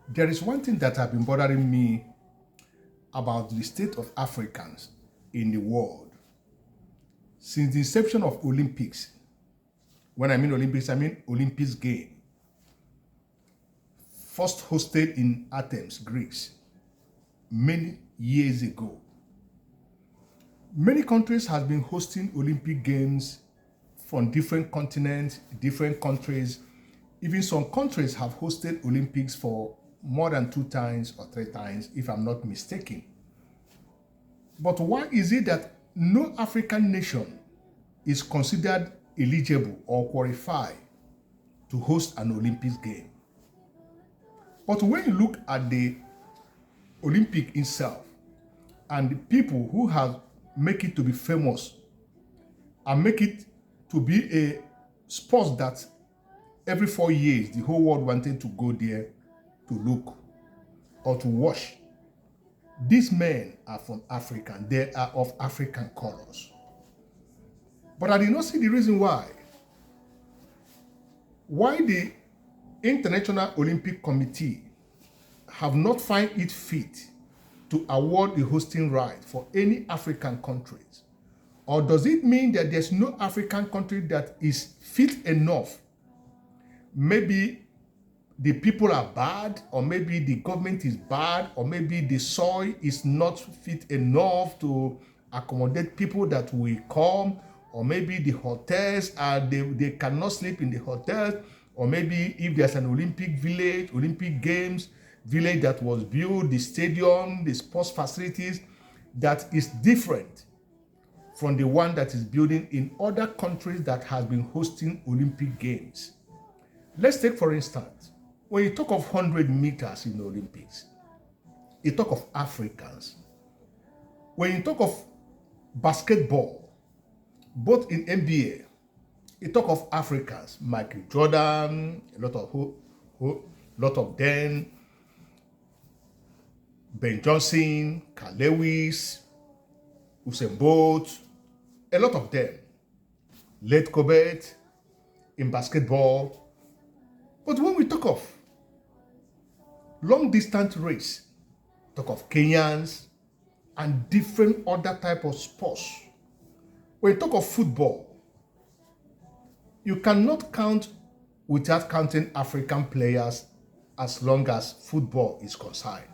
There is one thing that has been bothering me about the state of Africans in the world since the inception of Olympics. When I mean Olympics, I mean Olympics game, first hosted in Athens, Greece, many years ago. Many countries have been hosting Olympic games from different continents, different countries. Even some countries have hosted Olympics for more than 2 times or 3 times, if I'm not mistaken. But why is it that no African nation is considered eligible or qualified to host an Olympics game? But when you look at the Olympic itself and the people who have make it to be famous and make it to be a sport that every 4 years the whole world wanted to go there to look or to watch. These men are from Africa. They are of African colors. But I did not see the reason why. Why the International Olympic Committee have not find it fit to award the hosting right for any African countries? Or does it mean that there's no African country that is fit enough? Maybe the people are bad, or maybe the government is bad, or maybe the soil is not fit enough to accommodate people that will come, or maybe the hotels they cannot sleep in the hotels, or maybe if there's an Olympic village, Olympic Games village that was built, the stadium, the sports facilities, that is different from the one that is building in other countries that has been hosting Olympic Games. Let's take, for instance, when you talk of 100 meters in the Olympics, you talk of Africans. When you talk of basketball, both in NBA, you talk of Africans, Michael Jordan, a lot of them, Ben Johnson, Carl Lewis, Usain Bolt, a lot of them. Late Colbert in basketball. But when we talk of long distance race, talk of Kenyans and different other type of sports. When you talk of football, you cannot count without counting African players as long as football is concerned.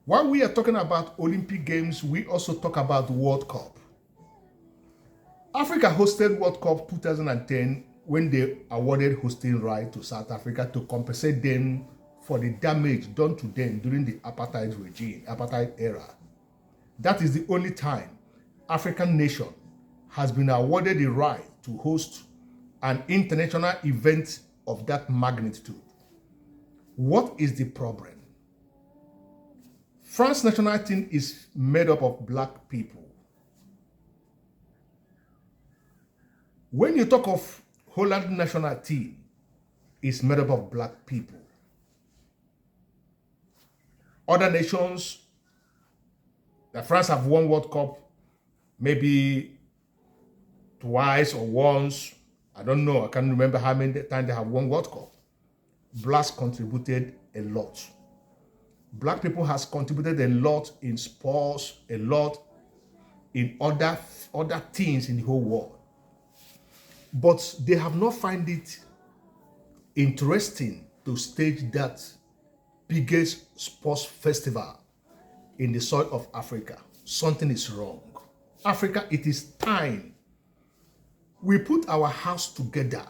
While we are talking about Olympic Games, we also talk about World Cup. Africa hosted World Cup 2010 when they awarded hosting right to South Africa to compensate them for the damage done to them during the apartheid era. That is the only time African nation has been awarded the right to host an international event of that magnitude. What is the problem? France national team is made up of black people. When you talk of Holland national team, it's made up of black people. Other nations, that France have won World Cup maybe twice or once. I don't know. I can't remember how many times they have won World Cup. Blacks contributed a lot. Black people has contributed a lot in sports, a lot in other things in the whole world. But they have not found it interesting to stage that biggest sports festival in the soil of Africa. Something is wrong. Africa, it is time we put our house together,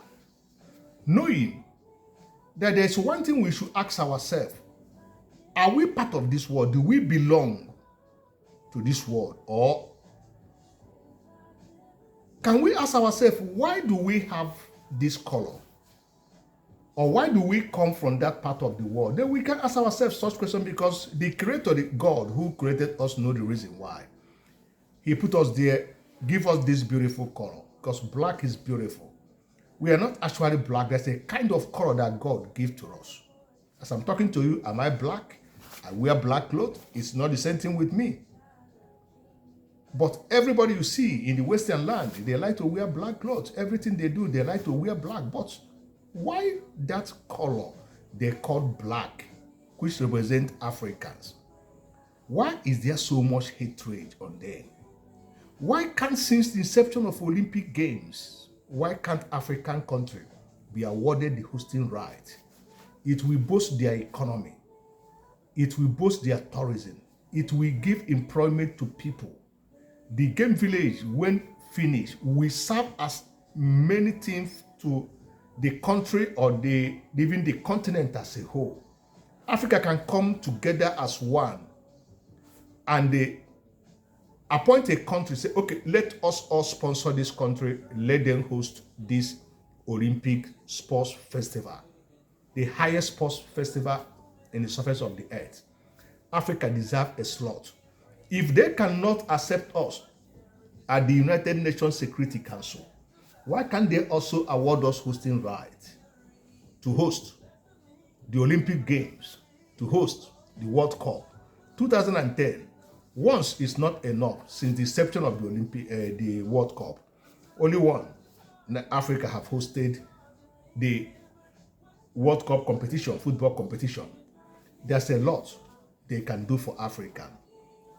knowing that there's one thing we should ask ourselves. Are we part of this world? Do we belong to this world? Or can we ask ourselves, why do we have this color? Or why do we come from that part of the world? Then we can ask ourselves such questions, because the creator, the God who created us, knows the reason why. He put us there, give us this beautiful color, because black is beautiful. We are not actually black. There's a kind of color that God gives to us. As I'm talking to you, am I black? I wear black clothes. It's not the same thing with me. But everybody you see in the Western land, they like to wear black clothes. Everything they do, they like to wear black. But why that color they call black? which represent Africans. Why is there so much hatred on them? Why can't, since the inception of Olympic Games, why can't African country be awarded the hosting right? It will boost their economy. It will boost their tourism. It will give employment to people. The game village, when finished, will serve as many things to the country or even the continent as a whole. Africa can come together as one and they appoint a country, say, okay, let us all sponsor this country, let them host this Olympic sports festival, the highest sports festival in the surface of the earth. Africa deserves a slot. If they cannot accept us at the United Nations Security Council, why can't they also award us hosting rights to host the Olympic Games, to host the World Cup? 2010, once is not enough since the inception of the World Cup. Only one Africa have hosted the World Cup competition, football competition. There's a lot they can do for Africa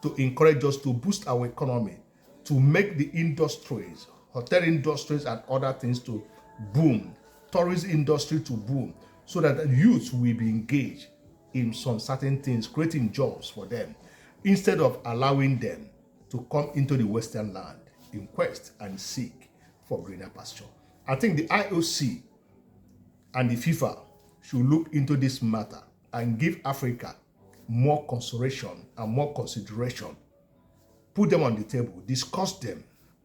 to encourage us to boost our economy, to make the industries, hotel industries and other things to boom, tourism industry to boom, so that youth will be engaged in some certain things, creating jobs for them, instead of allowing them to come into the Western land in quest and seek for greener pasture. I think the IOC and the FIFA should look into this matter and give Africa more consideration and more consideration. Put them on the table, discuss them,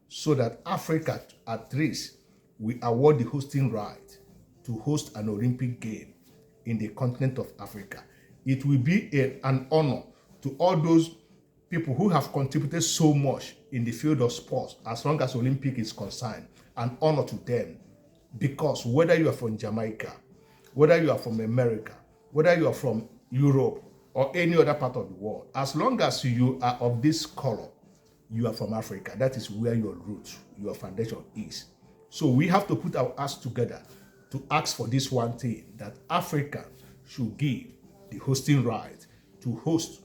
so that Africa at least will award the hosting right to host an Olympic game in the continent of Africa. It will be an honor to all those people who have contributed so much in the field of sports, as long as Olympic is concerned, an honor to them. Because whether you are from Jamaica, whether you are from America, whether you are from Europe or any other part of the world, as long as you are of this color, you are from Africa. That is where your roots, your foundation is. So we have to put our hearts together to ask for this one thing, that Africa should give the hosting right to host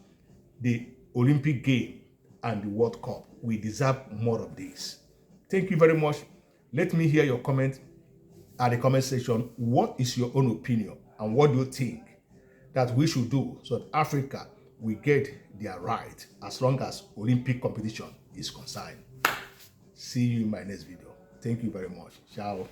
the Olympic game and the World Cup. We deserve more of this. Thank you very much. Let me hear your comment at the comment section. What is your own opinion and what do you think that we should do so that Africa will get their right as long as Olympic competition is concerned? See you in my next video. Thank you very much. Ciao.